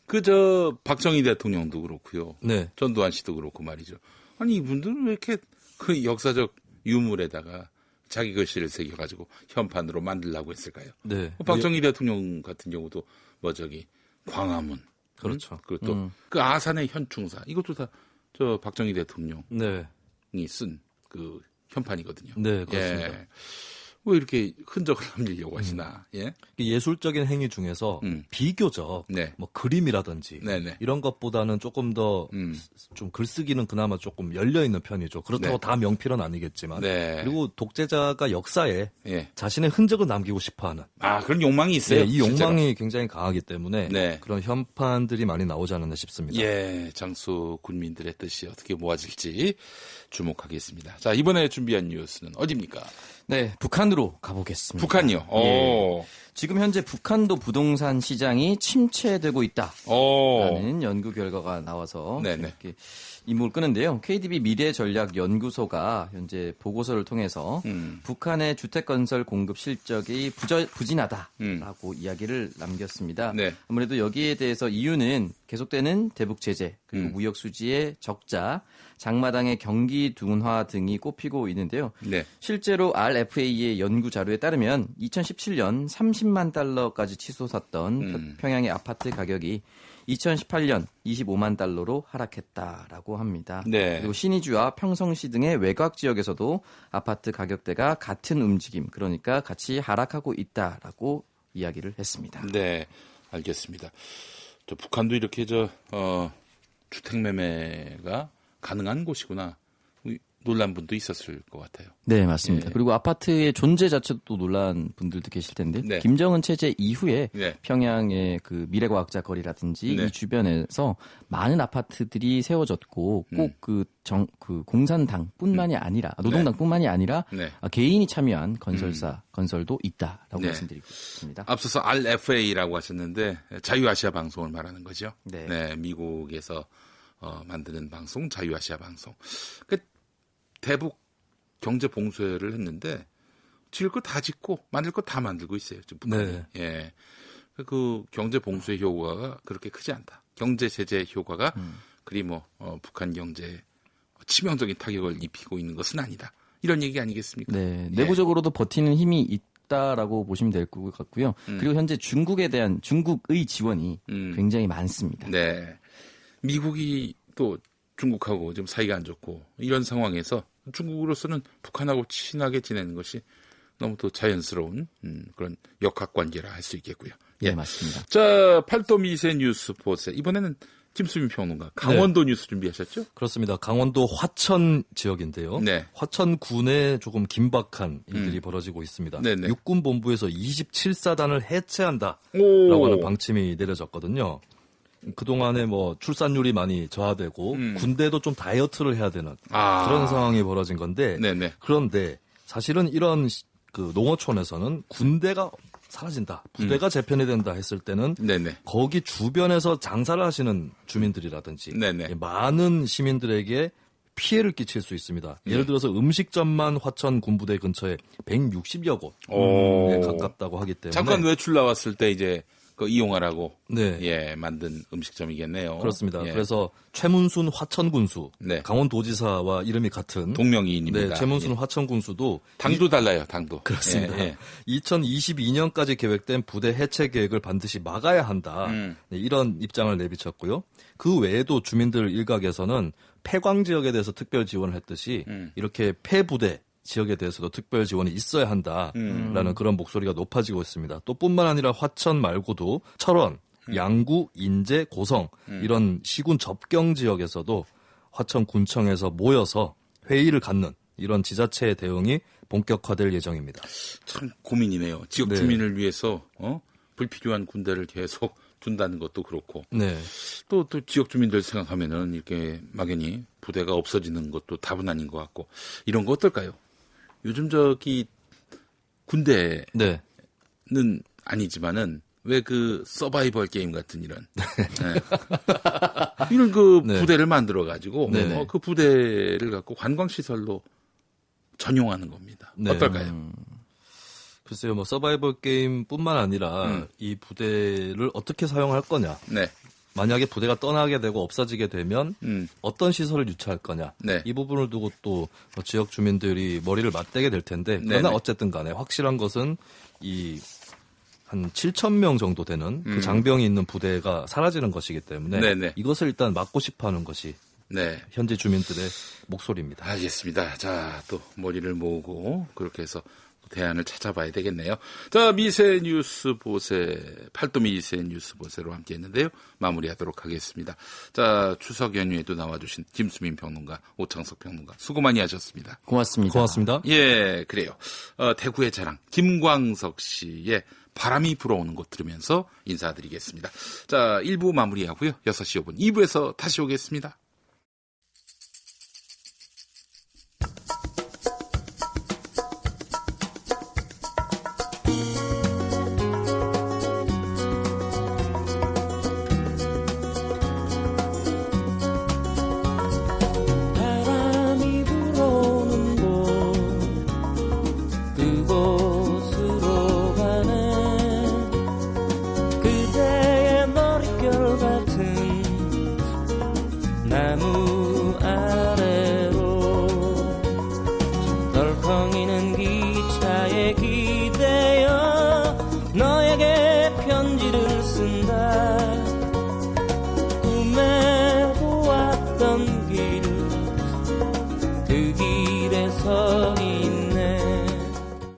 박정희 대통령도 그렇고요. 네. 전두환 씨도 그렇고 말이죠. 아니 이분들은 왜 이렇게 그 역사적 유물에다가 자기 글씨를 새겨가지고 현판으로 만들려고 했을까요? 네. 박정희 대통령 같은 경우도 광화문. 그렇죠. 그리고 또 아산의 현충사. 이것도 다 박정희 대통령이 쓴 그 현판이거든요. 네, 그렇습니다. 예. 왜 이렇게 흔적을 남기려고 하시나? 예? 예술적인 행위 중에서 비교적 그림이라든지 이런 것보다는 조금 더 좀 글쓰기는 그나마 조금 열려 있는 편이죠. 그렇다고 다 명필은 아니겠지만 그리고 독재자가 역사에 자신의 흔적을 남기고 싶어하는 그런 욕망이 있어요. 이 욕망이 굉장히 강하기 때문에 그런 현판들이 많이 나오지 않았나 싶습니다. 예, 장수 군민들의 뜻이 어떻게 모아질지 주목하겠습니다. 자, 이번에 준비한 뉴스는 어디입니까? 네, 북한으로 가보겠습니다. 북한이요? 예. 지금 현재 북한도 부동산 시장이 침체되고 있다라는 연구 결과가 나와서 이렇게 이목을 끄는데요. KDB 미래전략연구소가 현재 보고서를 통해서 북한의 주택건설 공급 실적이 부진하다라고 이야기를 남겼습니다. 아무래도 여기에 대해서 이유는 계속되는 대북 제재 그리고 무역 수지의 적자, 장마당의 경기 둔화 등이 꼽히고 있는데요. 실제로 RFA의 연구 자료에 따르면 2017년 30만 달러까지 치솟았던 평양의 아파트 가격이 2018년 25만 달러로 하락했다라고 합니다. 그리고 신의주와 평성시 등의 외곽 지역에서도 아파트 가격대가 같은 움직임, 그러니까 같이 하락하고 있다라고 이야기를 했습니다. 네, 알겠습니다. 북한도 이렇게 주택 매매가 가능한 곳이구나. 놀란 분도 있었을 것 같아요. 네, 맞습니다. 그리고 아파트의 존재 자체도 또 놀란 분들도 계실 텐데 김정은 체제 이후에 평양의 그 미래과학자 거리라든지 이 주변에서 많은 아파트들이 세워졌고 꼭 그 공산당뿐만이 아니라 노동당뿐만이 아니라 개인이 참여한 건설도 있다라고 말씀드리고 있습니다. 앞서서 RFA라고 하셨는데 자유아시아 방송을 말하는 거죠. 네, 미국에서 만드는 방송 자유아시아 방송. 대북 경제 봉쇄를 했는데 지을 거 다 짓고 만들 거 다 만들고 있어요. 지금 북한이. 예. 그 경제 봉쇄 효과가 그렇게 크지 않다. 경제 제재 효과가 그리 북한 경제에 치명적인 타격을 입히고 있는 것은 아니다. 이런 얘기 아니겠습니까? 네. 내부적으로도 버티는 힘이 있다라고 보시면 될 것 같고요. 그리고 현재 중국의 지원이 굉장히 많습니다. 네. 미국이 또 중국하고 지금 사이가 안 좋고 이런 상황에서 중국으로서는 북한하고 친하게 지내는 것이 너무 또 자연스러운 그런 역학관계라 할 수 있겠고요. 네, 맞습니다. 자, 팔도미세 뉴스 포스 이번에는 김수민 평론가 강원도 뉴스 준비하셨죠? 그렇습니다. 강원도 화천 지역인데요. 화천군에 조금 긴박한 일들이 벌어지고 있습니다. 육군본부에서 27사단을 해체한다라고 하는 방침이 내려졌거든요. 그동안에 출산율이 많이 저하되고 군대도 좀 다이어트를 해야 되는 그런 상황이 벌어진 건데 그런데 사실은 이런 농어촌에서는 군대가 사라진다, 부대가 재편이 된다 했을 때는 거기 주변에서 장사를 하시는 주민들이라든지 많은 시민들에게 피해를 끼칠 수 있습니다. 예를 들어서 음식점만 화천 군부대 근처에 160여 곳에 가깝다고 하기 때문에 잠깐 외출 나왔을 때 이제 이용하라고 만든 음식점이겠네요. 그렇습니다. 그래서 최문순 화천군수 강원도지사와 이름이 같은 동명이인입니다. 최문순 화천군수도 당도 달라요. 당도. 그렇습니다. 2022년까지 계획된 부대 해체 계획을 반드시 막아야 한다. 이런 입장을 내비쳤고요. 그 외에도 주민들 일각에서는 폐광 지역에 대해서 특별 지원을 했듯이 이렇게 폐부대 지역에 대해서도 특별 지원이 있어야 한다라는 그런 목소리가 높아지고 있습니다. 또 뿐만 아니라 화천 말고도 철원, 양구, 인제, 고성 이런 시군 접경 지역에서도 화천군청에서 모여서 회의를 갖는 이런 지자체의 대응이 본격화될 예정입니다. 참 고민이네요. 지역 주민을 위해서 불필요한 군대를 계속 둔다는 것도 그렇고 또 지역 주민들 생각하면은 이렇게 막연히 부대가 없어지는 것도 답은 아닌 것 같고 이런 거 어떨까요? 요즘 군대는 아니지만은 왜 서바이벌 게임 같은 이런 이런 부대를 만들어 가지고 그 부대를 갖고 관광 시설로 전용하는 겁니다. 네. 어떨까요? 글쎄요, 뭐 서바이벌 게임뿐만 아니라 이 부대를 어떻게 사용할 거냐. 네. 만약에 부대가 떠나게 되고 없어지게 되면 어떤 시설을 유치할 거냐. 네. 이 부분을 두고 또 지역 주민들이 머리를 맞대게 될 텐데 그러나 네네. 어쨌든 간에 확실한 것은 이 한 7,000명 정도 되는 그 장병이 있는 부대가 사라지는 것이기 때문에 네네. 이것을 일단 막고 싶어하는 것이 네. 현재 주민들의 목소리입니다. 알겠습니다. 자, 또 머리를 모으고 그렇게 해서 대안을 찾아봐야 되겠네요. 자, 미세 뉴스 보세, 팔도 미세 뉴스 보세로 함께 했는데요. 마무리하도록 하겠습니다. 자, 추석 연휴에도 나와주신 김수민 평론가, 오창석 평론가, 수고 많이 하셨습니다. 고맙습니다. 고맙습니다. 예, 그래요. 대구의 자랑, 김광석 씨의 바람이 불어오는 곳 들으면서 인사드리겠습니다. 자, 1부 마무리하고요. 6시 5분 2부에서 다시 오겠습니다.